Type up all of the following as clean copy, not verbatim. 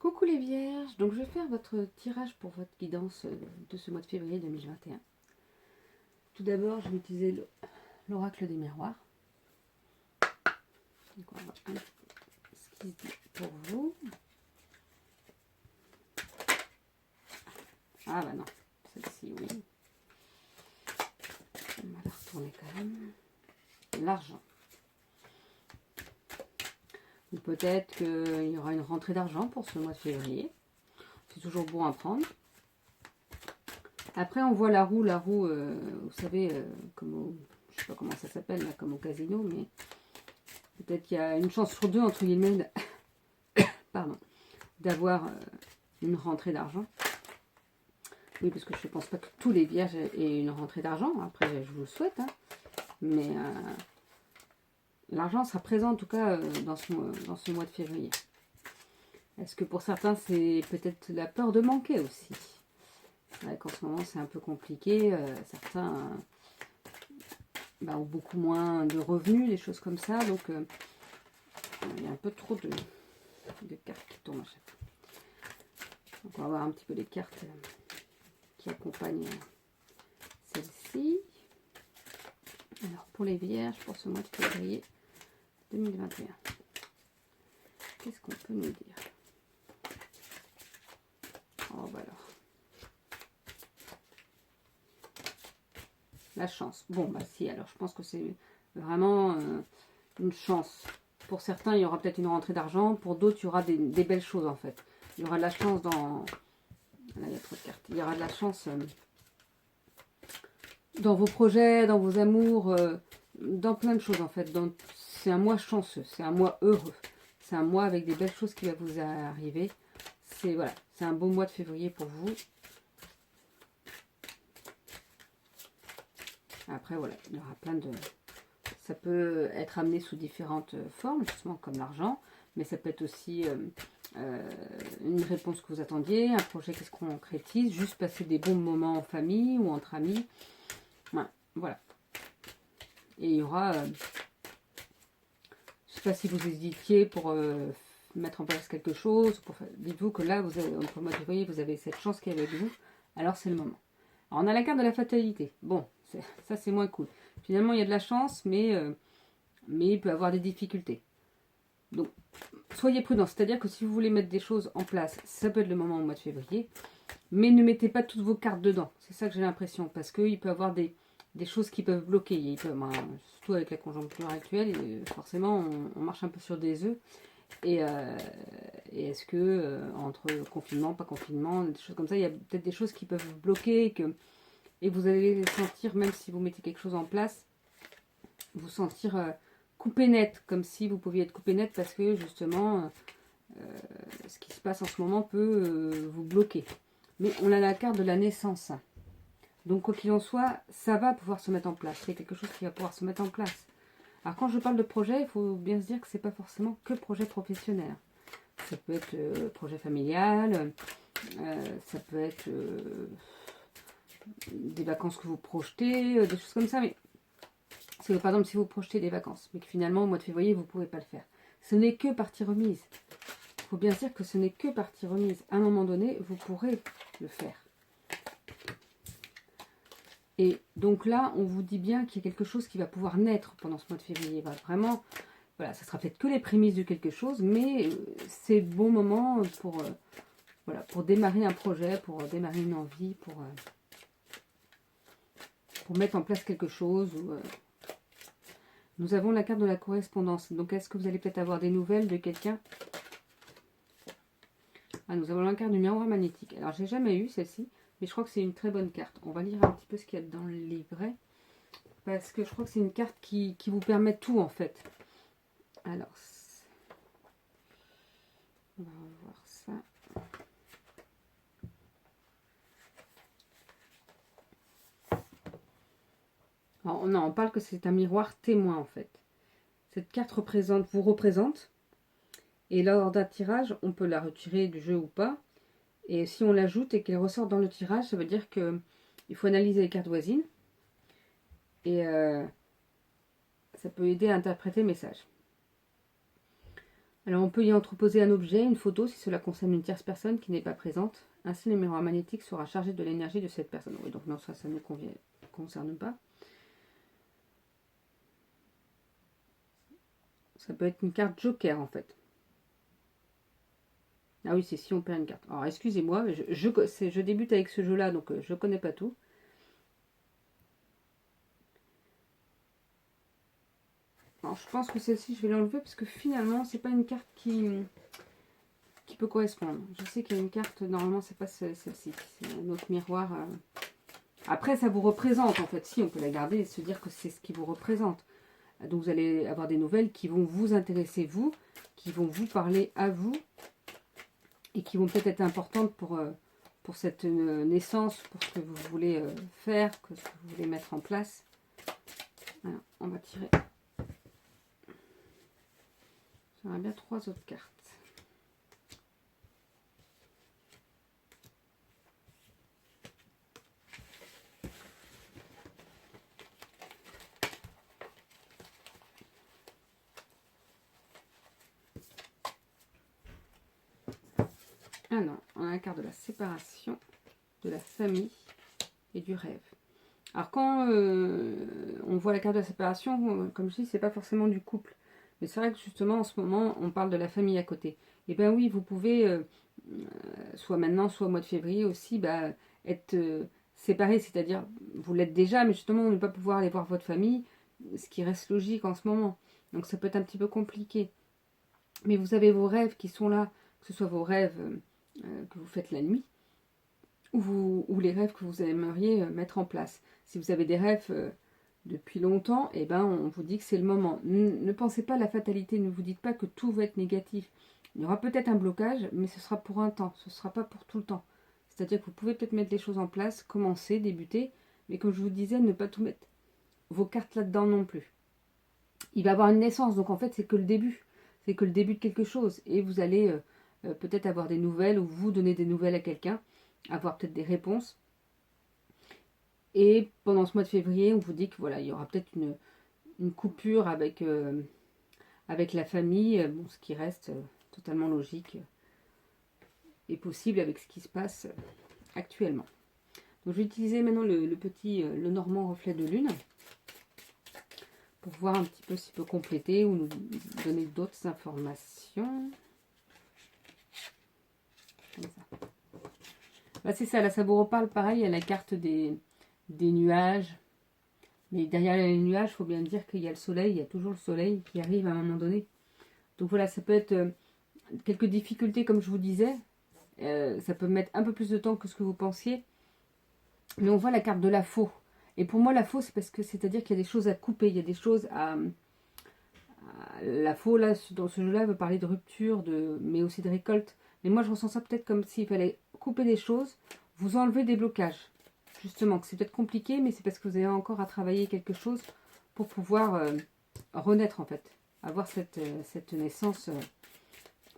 Coucou les vierges, donc je vais faire votre tirage pour votre guidance de ce mois de février 2021. Tout d'abord, je vais utiliser l'oracle des miroirs. Donc on va voir ce qui se dit pour vous. Ah bah non, celle-ci oui. On va la retourner quand même. L'argent. Ou peut-être qu'il y aura une rentrée d'argent pour ce mois de février. C'est toujours bon à prendre. Après, on voit la roue, vous savez, comme je sais pas comment ça s'appelle, là, comme au casino, mais peut-être qu'il y a une chance sur deux, entre guillemets, pardon, d'avoir une rentrée d'argent. Oui, parce que je ne pense pas que tous les vierges aient une rentrée d'argent. Après, je vous le souhaite, hein. Mais l'argent sera présent, en tout cas, dans ce mois de février. Est-ce que pour certains, c'est peut-être la peur de manquer aussi? C'est vrai qu'en ce moment, c'est un peu compliqué. Certains ont beaucoup moins de revenus, des choses comme ça. Donc, il y a un peu trop de cartes qui tombent à chaque fois. Donc, on va voir un petit peu les cartes qui accompagnent celle-ci. Alors, pour les vierges, pour ce mois de février 2021, qu'est-ce qu'on peut nous dire? Oh, bah alors. La chance. Bon, bah si, alors je pense que c'est vraiment une chance. Pour certains, il y aura peut-être une rentrée d'argent. Pour d'autres, il y aura des belles choses, en fait. Il y aura de la chance dans... Là, il y a trop de cartes. Il y aura de la chance dans vos projets, dans vos amours, dans plein de choses, en fait. C'est un mois chanceux, c'est un mois heureux. C'est un mois avec des belles choses qui va vous arriver. Voilà, c'est un beau mois de février pour vous. Après, voilà, il y aura plein de... Ça peut être amené sous différentes formes, justement, comme l'argent. Mais ça peut être aussi une réponse que vous attendiez, un projet qui se concrétise, juste passer des bons moments en famille ou entre amis. Ouais, voilà. Et il y aura... je ne sais pas si vous hésitiez pour mettre en place quelque chose. Dites-vous que là, entre le mois de février, vous avez cette chance qui est avec vous. Alors, c'est le moment. Alors, on a la carte de la fatalité. Bon, ça, c'est moins cool. Finalement, il y a de la chance, mais il peut y avoir des difficultés. Donc, soyez prudents. C'est-à-dire que si vous voulez mettre des choses en place, ça peut être le moment au mois de février. Mais ne mettez pas toutes vos cartes dedans. C'est ça que j'ai l'impression. Parce qu'il peut y avoir des choses qui peuvent bloquer. Surtout avec la conjoncture actuelle, forcément, on marche un peu sur des œufs. Et est-ce que, entre confinement, pas confinement, des choses comme ça, il y a peut-être des choses qui peuvent bloquer et vous allez sentir, même si vous mettez quelque chose en place, vous sentir coupé net, comme si vous pouviez être coupé net parce que justement, ce qui se passe en ce moment peut vous bloquer. Mais on a la carte de la naissance. Donc, quoi qu'il en soit, ça va pouvoir se mettre en place. C'est quelque chose qui va pouvoir se mettre en place. Alors, quand je parle de projet, il faut bien se dire que ce n'est pas forcément que projet professionnel. Ça peut être projet familial, ça peut être des vacances que vous projetez, des choses comme ça. Mais par exemple, si vous projetez des vacances, mais que finalement, au mois de février, vous ne pouvez pas le faire. Ce n'est que partie remise. Il faut bien se dire que ce n'est que partie remise. À un moment donné, vous pourrez le faire. Et donc là, on vous dit bien qu'il y a quelque chose qui va pouvoir naître pendant ce mois de février. Vraiment, voilà, ça sera peut-être que les prémices de quelque chose, mais c'est le bon moment pour démarrer un projet, pour démarrer une envie, pour mettre en place quelque chose. Nous avons la carte de la correspondance. Donc, est-ce que vous allez peut-être avoir des nouvelles de quelqu'un? Ah, nous avons la carte du miroir magnétique. Alors, j'ai jamais eu celle-ci. Mais je crois que c'est une très bonne carte. On va lire un petit peu ce qu'il y a dans le livret. Parce que je crois que c'est une carte qui vous permet tout, en fait. Alors, on va voir ça. Alors, non, on parle que c'est un miroir témoin, en fait. Cette carte vous représente. Et lors d'un tirage, on peut la retirer du jeu ou pas. Et si on l'ajoute et qu'elle ressort dans le tirage, ça veut dire qu'il faut analyser les cartes voisines. Et ça peut aider à interpréter le message. Alors on peut y entreposer un objet, une photo, si cela concerne une tierce personne qui n'est pas présente. Ainsi, le miroir magnétique sera chargé de l'énergie de cette personne. Oui, donc non, ça ne nous concerne pas. Ça peut être une carte joker en fait. Ah oui, c'est si on perd une carte. Alors excusez-moi, je débute avec ce jeu-là, donc je ne connais pas tout. Alors je pense que celle-ci, je vais l'enlever parce que finalement, c'est pas une carte qui peut correspondre. Je sais qu'il y a une carte, normalement, c'est pas celle-ci. C'est un autre miroir. Après, ça vous représente en fait. Si, on peut la garder et se dire que c'est ce qui vous représente. Donc vous allez avoir des nouvelles qui vont vous intéresser, vous, qui vont vous parler à vous, et qui vont peut-être être importantes pour cette naissance, pour ce que vous voulez faire, ce que vous voulez mettre en place. Voilà, on va tirer. J'aurais bien 3 autres cartes. Alors, on a la carte de la séparation, de la famille et du rêve. Alors quand on voit la carte de la séparation, comme je dis, c'est pas forcément du couple. Mais c'est vrai que justement en ce moment, on parle de la famille à côté. Et bien oui, vous pouvez, soit maintenant, soit au mois de février aussi, être séparés. C'est-à-dire, vous l'êtes déjà, mais justement, on ne va pas pouvoir aller voir votre famille, ce qui reste logique en ce moment. Donc ça peut être un petit peu compliqué. Mais vous avez vos rêves qui sont là, que ce soit vos rêves que vous faites la nuit, ou les rêves que vous aimeriez mettre en place. Si vous avez des rêves depuis longtemps, eh ben, on vous dit que c'est le moment. Ne pensez pas à la fatalité, ne vous dites pas que tout va être négatif. Il y aura peut-être un blocage, mais ce sera pour un temps, ce ne sera pas pour tout le temps. C'est-à-dire que vous pouvez peut-être mettre les choses en place, commencer, débuter, mais comme je vous disais, ne pas tout mettre vos cartes là-dedans non plus. Il va y avoir une naissance, donc en fait c'est que le début. C'est que le début de quelque chose. Et vous allez peut-être avoir des nouvelles, ou vous donner des nouvelles à quelqu'un, avoir peut-être des réponses. Et pendant ce mois de février, on vous dit que voilà, il y aura peut-être une coupure avec la famille, bon, ce qui reste totalement logique et possible avec ce qui se passe actuellement. Donc je vais utiliser maintenant le Normand reflet de lune pour voir un petit peu s'il peut compléter ou nous donner d'autres informations. Comme ça. Là, c'est ça, là ça vous reparle pareil, il y a la carte des nuages. Mais derrière les nuages, il faut bien dire qu'il y a le soleil, il y a toujours le soleil qui arrive à un moment donné. Donc voilà, ça peut être quelques difficultés comme je vous disais. Ça peut mettre un peu plus de temps que ce que vous pensiez. Mais on voit la carte de la faux. Et pour moi, la faux, c'est parce que c'est-à-dire qu'il y a des choses à couper, il y a des choses à la faux, là, dans ce jeu-là, veut parler de rupture, mais aussi de récolte. Mais moi, je ressens ça peut-être comme s'il fallait couper des choses, vous enlever des blocages. Justement, que c'est peut-être compliqué, mais c'est parce que vous avez encore à travailler quelque chose pour pouvoir renaître, en fait. Avoir cette naissance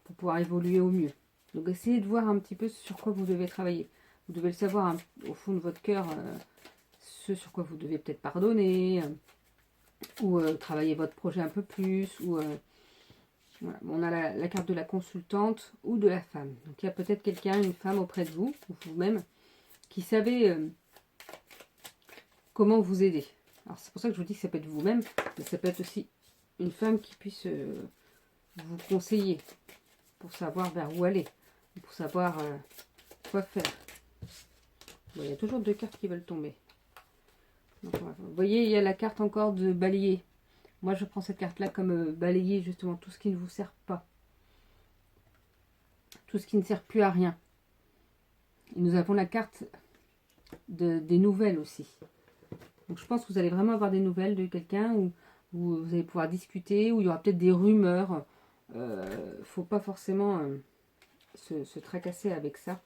pour pouvoir évoluer au mieux. Donc, essayez de voir un petit peu sur quoi vous devez travailler. Vous devez le savoir au fond de votre cœur, ce sur quoi vous devez peut-être pardonner, ou travailler votre projet un peu plus, ou voilà. On a la carte de la consultante ou de la femme. Donc il y a peut-être quelqu'un, une femme auprès de vous, ou vous-même, qui savait comment vous aider. Alors c'est pour ça que je vous dis que ça peut être vous-même, mais ça peut être aussi une femme qui puisse vous conseiller pour savoir vers où aller, pour savoir quoi faire. Bon, il y a toujours 2 cartes qui veulent tomber. Donc, vous voyez, il y a la carte encore de balayer. Moi, je prends cette carte-là comme balayer justement tout ce qui ne vous sert pas. Tout ce qui ne sert plus à rien. Et nous avons la carte des nouvelles aussi. Donc, je pense que vous allez vraiment avoir des nouvelles de quelqu'un où vous allez pouvoir discuter, où il y aura peut-être des rumeurs. Faut pas forcément se tracasser avec ça.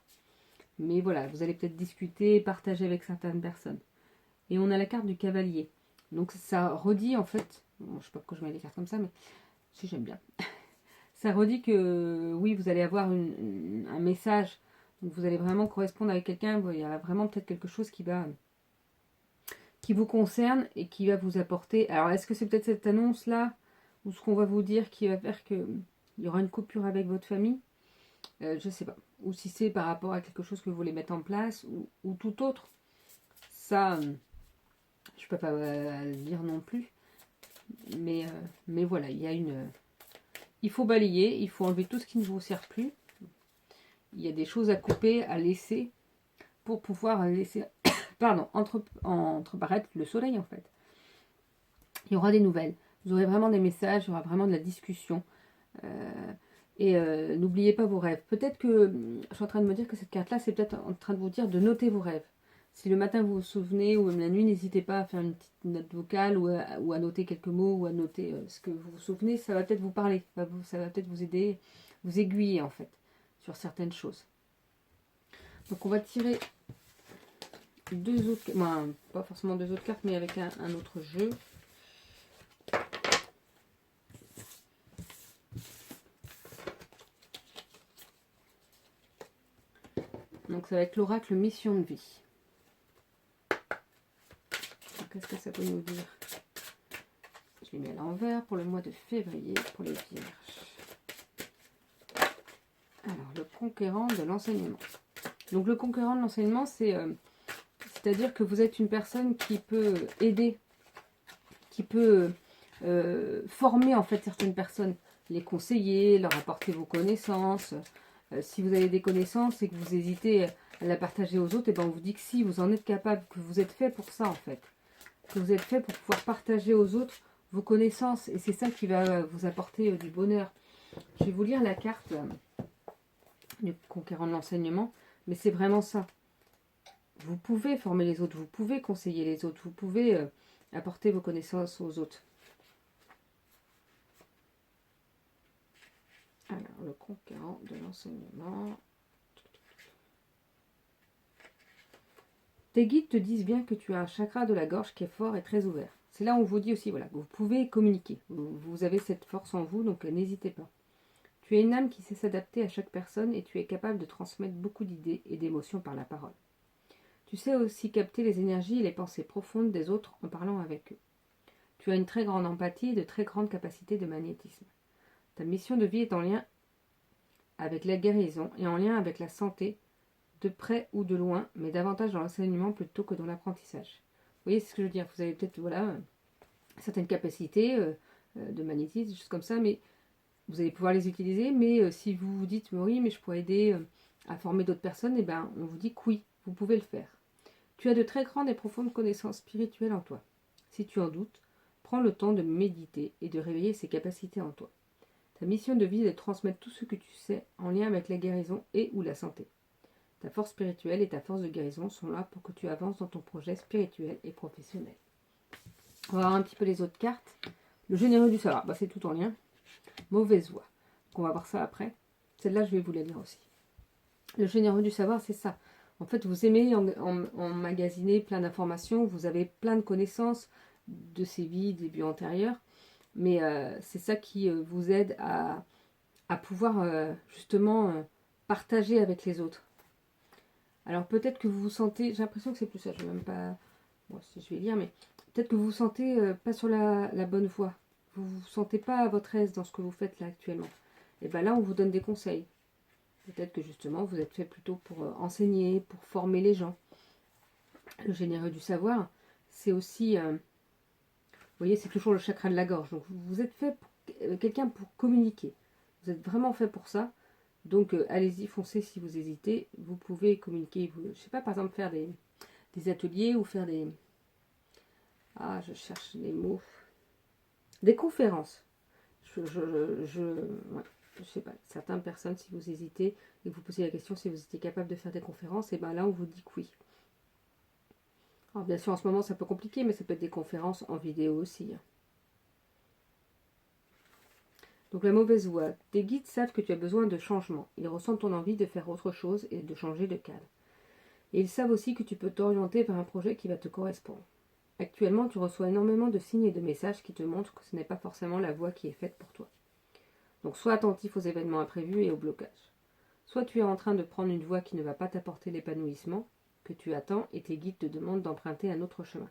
Mais voilà, vous allez peut-être discuter, partager avec certaines personnes. Et on a la carte du cavalier. Donc, ça redit en fait... Bon, je sais pas pourquoi je mets les cartes comme ça, mais si j'aime bien. Ça redit que oui, vous allez avoir un message. Donc vous allez vraiment correspondre avec quelqu'un. Il y a vraiment peut-être quelque chose qui vous concerne et qui va vous apporter. Alors est-ce que c'est peut-être cette annonce là ou ce qu'on va vous dire qui va faire que il y aura une coupure avec votre famille, je ne sais pas. Ou si c'est par rapport à quelque chose que vous voulez mettre en place, ou tout autre. Ça, je ne peux pas le dire non plus. Mais voilà, il y a il faut balayer, il faut enlever tout ce qui ne vous sert plus. Il y a des choses à couper, à laisser, pour pouvoir laisser, pardon, entreparaître le soleil en fait. Il y aura des nouvelles, vous aurez vraiment des messages, il y aura vraiment de la discussion. N'oubliez pas vos rêves. Peut-être que, je suis en train de me dire que cette carte-là, c'est peut-être en train de vous dire de noter vos rêves. Si le matin vous vous souvenez, ou même la nuit, n'hésitez pas à faire une petite note vocale, ou à noter quelques mots, ou à noter ce que vous vous souvenez, ça va peut-être vous parler, ça va peut-être vous aider, vous aiguiller en fait, sur certaines choses. Donc on va tirer deux autres, enfin, pas forcément deux autres cartes, mais avec un autre jeu. Donc ça va être l'oracle mission de vie. Qu'est-ce que ça peut nous dire? Je les mets à l'envers pour le mois de février, pour les vierges. Alors, le conquérant de l'enseignement. Donc le conquérant de l'enseignement, c'est-à-dire que vous êtes une personne qui peut aider, qui peut former en fait certaines personnes, les conseiller, leur apporter vos connaissances. Si vous avez des connaissances et que vous hésitez à la partager aux autres, et ben on vous dit que si, vous en êtes capable, que vous êtes fait pour ça en fait. Que vous êtes fait pour pouvoir partager aux autres vos connaissances. Et c'est ça qui va vous apporter du bonheur. Je vais vous lire la carte du conquérant de l'enseignement, mais c'est vraiment ça. Vous pouvez former les autres, vous pouvez conseiller les autres, vous pouvez apporter vos connaissances aux autres. Alors, le conquérant de l'enseignement. Tes guides te disent bien que tu as un chakra de la gorge qui est fort et très ouvert. C'est là où on vous dit aussi, voilà, vous pouvez communiquer. Vous avez cette force en vous, donc n'hésitez pas. Tu es une âme qui sait s'adapter à chaque personne et tu es capable de transmettre beaucoup d'idées et d'émotions par la parole. Tu sais aussi capter les énergies et les pensées profondes des autres en parlant avec eux. Tu as une très grande empathie et de très grandes capacités de magnétisme. Ta mission de vie est en lien avec la guérison et en lien avec la santé, de près ou de loin, mais davantage dans l'enseignement plutôt que dans l'apprentissage. Vous voyez ce que je veux dire? Vous avez peut-être certaines capacités de magnétisme, des choses comme ça, mais vous allez pouvoir les utiliser. Mais si vous vous dites oui, mais je pourrais aider à former d'autres personnes, et ben on vous dit que oui, vous pouvez le faire. Tu as de très grandes et profondes connaissances spirituelles en toi. Si tu en doutes, prends le temps de méditer et de réveiller ces capacités en toi. Ta mission de vie est de transmettre tout ce que tu sais en lien avec la guérison et ou la santé. Ta force spirituelle et ta force de guérison sont là pour que tu avances dans ton projet spirituel et professionnel. On va voir un petit peu les autres cartes. Le généreux du savoir, c'est tout en lien. Mauvaise voie. Donc on va voir ça après. Celle-là, je vais vous la lire aussi. Le généreux du savoir, c'est ça. En fait, vous aimez emmagasiner plein d'informations, vous avez plein de connaissances de ces vies, des vies antérieures, mais c'est ça qui vous aide à pouvoir justement partager avec les autres. Alors peut-être que vous vous sentez, j'ai l'impression que c'est plus ça, je ne vais même pas, bon, si je vais lire, mais peut-être que vous vous sentez pas sur la bonne voie. Vous ne vous sentez pas à votre aise dans ce que vous faites là actuellement. Et bien là, on vous donne des conseils. Peut-être que justement, vous êtes fait plutôt pour enseigner, pour former les gens. Le généreux du savoir, c'est aussi, vous voyez, c'est toujours le chakra de la gorge. Donc vous êtes fait pour quelqu'un pour communiquer. Vous êtes vraiment fait pour ça. Donc allez-y, foncez si vous hésitez. Vous pouvez communiquer, je ne sais pas, par exemple faire des ateliers ou faire des... Ah, je cherche les mots. Des conférences. Ouais, je sais pas, certaines personnes, si vous hésitez et que vous posez la question si vous étiez capable de faire des conférences, et bien là on vous dit que oui. Alors bien sûr en ce moment c'est un peu compliqué, mais ça peut être des conférences en vidéo aussi. Donc la mauvaise voie. Tes guides savent que tu as besoin de changement. Ils ressentent ton envie de faire autre chose et de changer de cadre. Et ils savent aussi que tu peux t'orienter vers un projet qui va te correspondre. Actuellement, tu reçois énormément de signes et de messages qui te montrent que ce n'est pas forcément la voie qui est faite pour toi. Donc sois attentif aux événements imprévus et aux blocages. Soit tu es en train de prendre une voie qui ne va pas t'apporter l'épanouissement que tu attends et tes guides te demandent d'emprunter un autre chemin.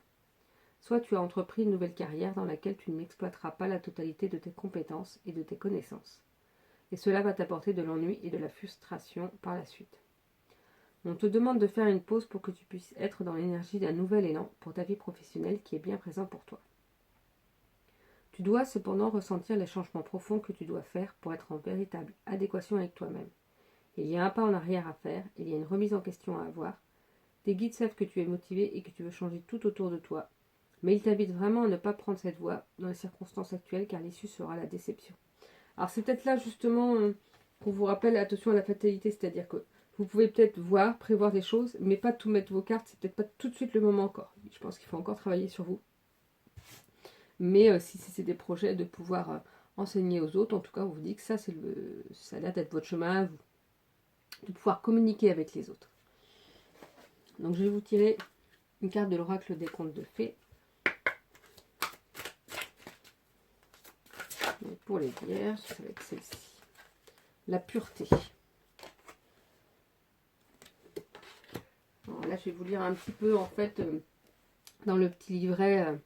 Soit tu as entrepris une nouvelle carrière dans laquelle tu n'exploiteras pas la totalité de tes compétences et de tes connaissances. et cela va t'apporter de l'ennui et de la frustration par la suite. On te demande de faire une pause pour que tu puisses être dans l'énergie d'un nouvel élan pour ta vie professionnelle qui est bien présent pour toi. Tu dois cependant ressentir les changements profonds que tu dois faire pour être en véritable adéquation avec toi-même. Il y a un pas en arrière à faire, il y a une remise en question à avoir. Tes guides savent que tu es motivé et que tu veux changer tout autour de toi, mais ils t'invitent vraiment à ne pas prendre cette voie dans les circonstances actuelles car l'issue sera la déception. Alors c'est peut-être là justement qu'on vous rappelle attention à la fatalité, c'est-à-dire que vous pouvez peut-être voir, prévoir des choses, mais pas tout mettre vos cartes, c'est peut-être pas tout de suite le moment encore. Je pense qu'il faut encore travailler sur vous. Mais si c'est des projets de pouvoir enseigner aux autres, en tout cas on vous dit que ça a l'air d'être votre chemin à vous, de pouvoir communiquer avec les autres. Donc je vais vous tirer une carte de l'oracle des contes de fées. Et pour les vierges, ça va être celle-ci. La pureté. Alors là, je vais vous lire un petit peu, en fait, dans le petit livret.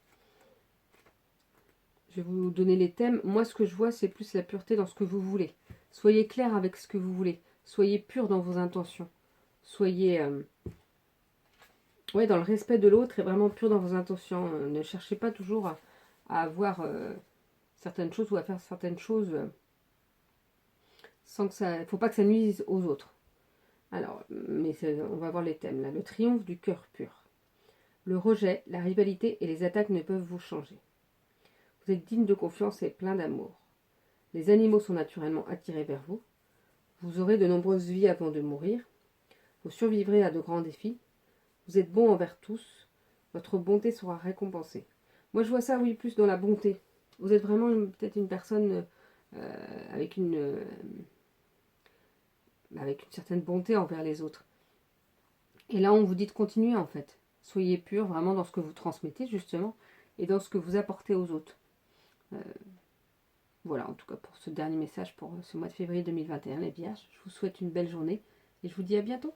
Je vais vous donner les thèmes. Moi, ce que je vois, c'est plus la pureté dans ce que vous voulez. Soyez clair avec ce que vous voulez. Soyez pur dans vos intentions. Soyez dans le respect de l'autre et vraiment pur dans vos intentions. Ne cherchez pas toujours à avoir certaines choses ou à faire certaines choses sans que ça... Il ne faut pas que ça nuise aux autres. Alors, mais on va voir les thèmes là. Le triomphe du cœur pur. Le rejet, la rivalité et les attaques ne peuvent vous changer. Vous êtes digne de confiance et plein d'amour. Les animaux sont naturellement attirés vers vous. Vous aurez de nombreuses vies avant de mourir. Vous survivrez à de grands défis. Vous êtes bon envers tous. Votre bonté sera récompensée. Moi, je vois ça, oui, plus dans la bonté. Vous êtes vraiment peut-être une personne avec une certaine bonté envers les autres. Et là, on vous dit de continuer, en fait. Soyez pur, vraiment, dans ce que vous transmettez, justement, et dans ce que vous apportez aux autres. Voilà, en tout cas, pour ce dernier message pour ce mois de février 2021, les Vierges. Je vous souhaite une belle journée, et je vous dis à bientôt.